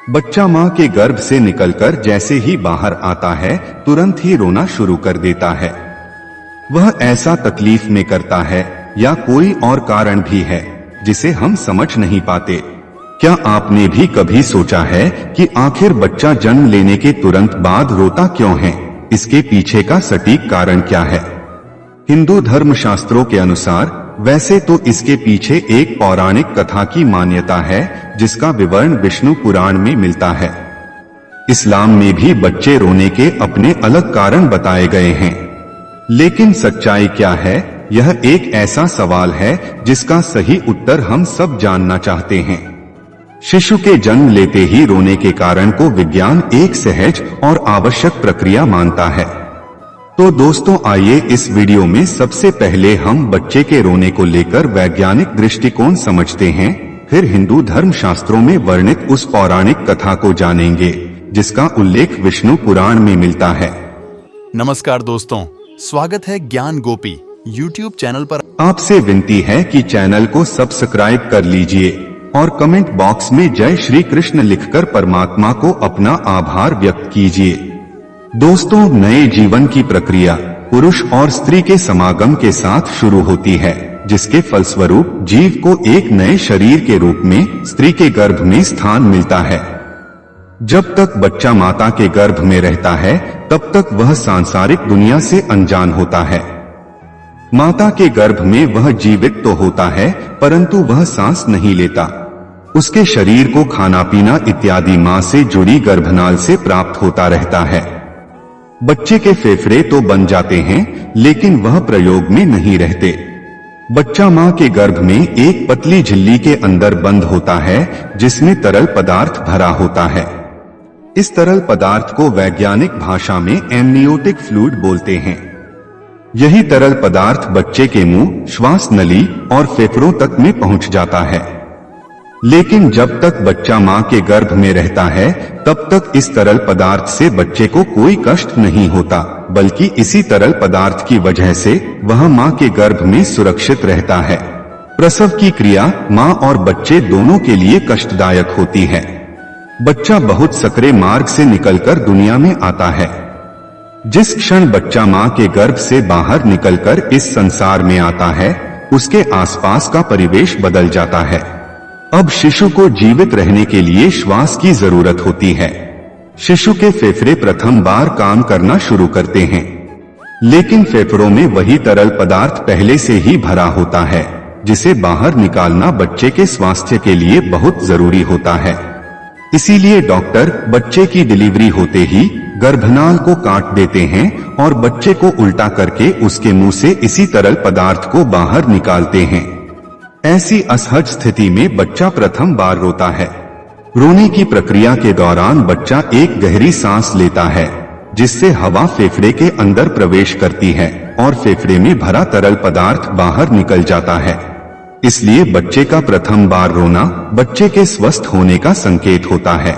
बच्चा मां के गर्भ से निकलकर जैसे ही बाहर आता है तुरंत ही रोना शुरू कर देता है। वह ऐसा तकलीफ में करता है या कोई और कारण भी है जिसे हम समझ नहीं पाते। क्या आपने भी कभी सोचा है कि आखिर बच्चा जन्म लेने के तुरंत बाद रोता क्यों है? इसके पीछे का सटीक कारण क्या है? हिंदू धर्मशास्त्रों के अनुसार वैसे तो इसके पीछे एक पौराणिक कथा की मान्यता है जिसका विवरण विष्णु पुराण में मिलता है। इस्लाम में भी बच्चे रोने के अपने अलग कारण बताए गए हैं, लेकिन सच्चाई क्या है, यह एक ऐसा सवाल है जिसका सही उत्तर हम सब जानना चाहते हैं। शिशु के जन्म लेते ही रोने के कारण को विज्ञान एक सहज और आवश्यक प्रक्रिया मानता है। तो दोस्तों आइए इस वीडियो में सबसे पहले हम बच्चे के रोने को लेकर वैज्ञानिक दृष्टिकोण समझते हैं, फिर हिंदू धर्मशास्त्रों में वर्णित उस पौराणिक कथा को जानेंगे जिसका उल्लेख विष्णु पुराण में मिलता है। नमस्कार दोस्तों, स्वागत है ज्ञान गोपी YouTube चैनल पर। आपसे विनती है कि चैनल को सब्सक्राइब कर लीजिए और कमेंट बॉक्स में जय श्री कृष्ण लिखकर परमात्मा को अपना आभार व्यक्त कीजिए। दोस्तों, नए जीवन की प्रक्रिया पुरुष और स्त्री के समागम के साथ शुरू होती है, जिसके फलस्वरूप जीव को एक नए शरीर के रूप में स्त्री के गर्भ में स्थान मिलता है। जब तक बच्चा माता के गर्भ में रहता है तब तक वह सांसारिक दुनिया से अनजान होता है। माता के गर्भ में वह जीवित तो होता है परंतु वह सांस नहीं लेता। उसके शरीर को खाना पीना इत्यादि मां से जुड़ी गर्भनाल से प्राप्त होता रहता है। बच्चे के फेफड़े तो बन जाते हैं लेकिन वह प्रयोग में नहीं रहते। बच्चा मां के गर्भ में एक पतली झिल्ली के अंदर बंद होता है जिसमें तरल पदार्थ भरा होता है। इस तरल पदार्थ को वैज्ञानिक भाषा में एमनियोटिक फ्लूइड बोलते हैं। यही तरल पदार्थ बच्चे के मुंह, श्वास नली और फेफड़ों तक में पहुंच जाता है। लेकिन जब तक बच्चा मां के गर्भ में रहता है तब तक इस तरल पदार्थ से बच्चे को कोई कष्ट नहीं होता, बल्कि इसी तरल पदार्थ की वजह से वह मां के गर्भ में सुरक्षित रहता है। प्रसव की क्रिया मां और बच्चे दोनों के लिए कष्टदायक होती है। बच्चा बहुत सकरे मार्ग से निकलकर दुनिया में आता है। जिस क्षण बच्चा मां के गर्भ से बाहर निकलकर इस संसार में आता है उसके आसपास का परिवेश बदल जाता है। अब शिशु को जीवित रहने के लिए श्वास की जरूरत होती है। शिशु के फेफड़े प्रथम बार काम करना शुरू करते हैं, लेकिन फेफड़ों में वही तरल पदार्थ पहले से ही भरा होता है जिसे बाहर निकालना बच्चे के स्वास्थ्य के लिए बहुत जरूरी होता है। इसीलिए डॉक्टर बच्चे की डिलीवरी होते ही गर्भनाल को काट देते हैं और बच्चे को उल्टा करके उसके मुंह से इसी तरल पदार्थ को बाहर निकालते हैं। ऐसी असहज स्थिति में बच्चा प्रथम बार रोता है। रोने की प्रक्रिया के दौरान बच्चा एक गहरी सांस लेता है जिससे हवा फेफड़े के अंदर प्रवेश करती है और फेफड़े में भरा तरल पदार्थ बाहर निकल जाता है। इसलिए बच्चे का प्रथम बार रोना बच्चे के स्वस्थ होने का संकेत होता है।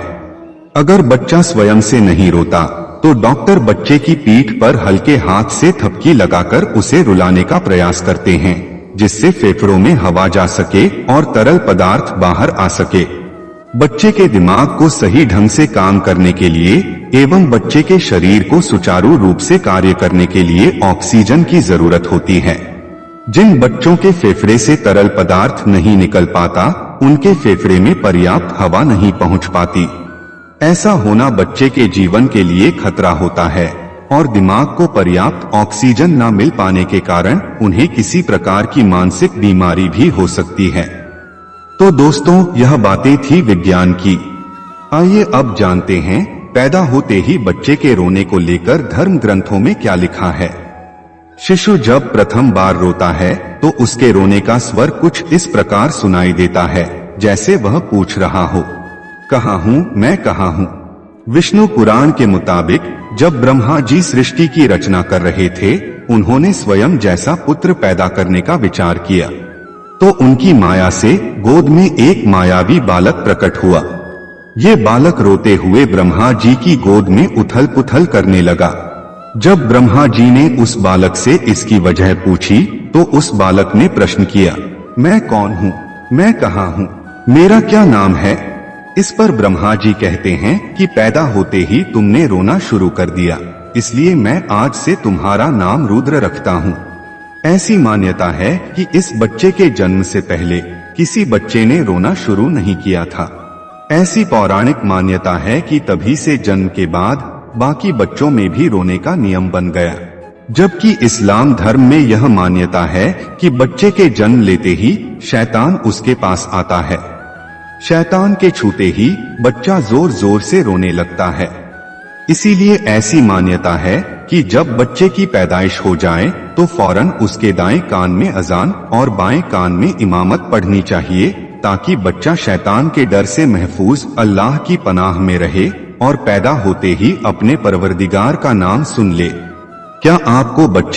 अगर बच्चा स्वयं से नहीं रोता तो डॉक्टर बच्चे की पीठ पर हल्के हाथ से थपकी लगाकर उसे रुलाने का प्रयास करते हैं जिससे फेफड़ों में हवा जा सके और तरल पदार्थ बाहर आ सके। बच्चे के दिमाग को सही ढंग से काम करने के लिए एवं बच्चे के शरीर को सुचारू रूप से कार्य करने के लिए ऑक्सीजन की जरूरत होती है। जिन बच्चों के फेफड़े से तरल पदार्थ नहीं निकल पाता उनके फेफड़े में पर्याप्त हवा नहीं पहुंच पाती। ऐसा होना बच्चे के जीवन के लिए खतरा होता है और दिमाग को पर्याप्त ऑक्सीजन न मिल पाने के कारण उन्हें किसी प्रकार की मानसिक बीमारी भी हो सकती है। तो दोस्तों, यह बातें थी विज्ञान की। आइए अब जानते हैं पैदा होते ही बच्चे के रोने को लेकर धर्म ग्रंथों में क्या लिखा है। शिशु जब प्रथम बार रोता है तो उसके रोने का स्वर कुछ इस प्रकार सुनाई देता है जैसे वह पूछ रहा हो, कहाँ हूँ मैं, कहाँ हूँ। विष्णु पुराण के मुताबिक जब ब्रह्मा जी सृष्टि की रचना कर रहे थे उन्होंने स्वयं जैसा पुत्र पैदा करने का विचार किया तो उनकी माया से गोद में एक मायावी बालक प्रकट हुआ। ये बालक रोते हुए ब्रह्मा जी की गोद में उथल पुथल करने लगा। जब ब्रह्मा जी ने उस बालक से इसकी वजह पूछी तो उस बालक ने प्रश्न किया, मैं कौन हूँ, मैं कहाँ हूँ, मेरा क्या नाम है। इस पर ब्रह्मा जी कहते हैं कि पैदा होते ही तुमने रोना शुरू कर दिया, इसलिए मैं आज से तुम्हारा नाम रुद्र रखता हूँ। ऐसी मान्यता है कि इस बच्चे के जन्म से पहले किसी बच्चे ने रोना शुरू नहीं किया था। ऐसी पौराणिक मान्यता है कि तभी से जन्म के बाद बाकी बच्चों में भी रोने का नियम बन गया, जबकि इस्लाम धर्म में यह मान्यता है कि बच्चे के जन्म लेते ही शैतान उसके पास आता है। शैतान के छूते ही बच्चा जोर जोर से रोने लगता है। इसीलिए ऐसी मान्यता है कि जब बच्चे की पैदाइश हो जाए तो फौरन उसके दाएं कान में अजान और बाएं कान में इमामत पढ़नी चाहिए, ताकि बच्चा शैतान के डर से महफूज अल्लाह की पनाह में रहे और पैदा होते ही अपने परवरदिगार का नाम सुन ले। क्या आपको बच्चे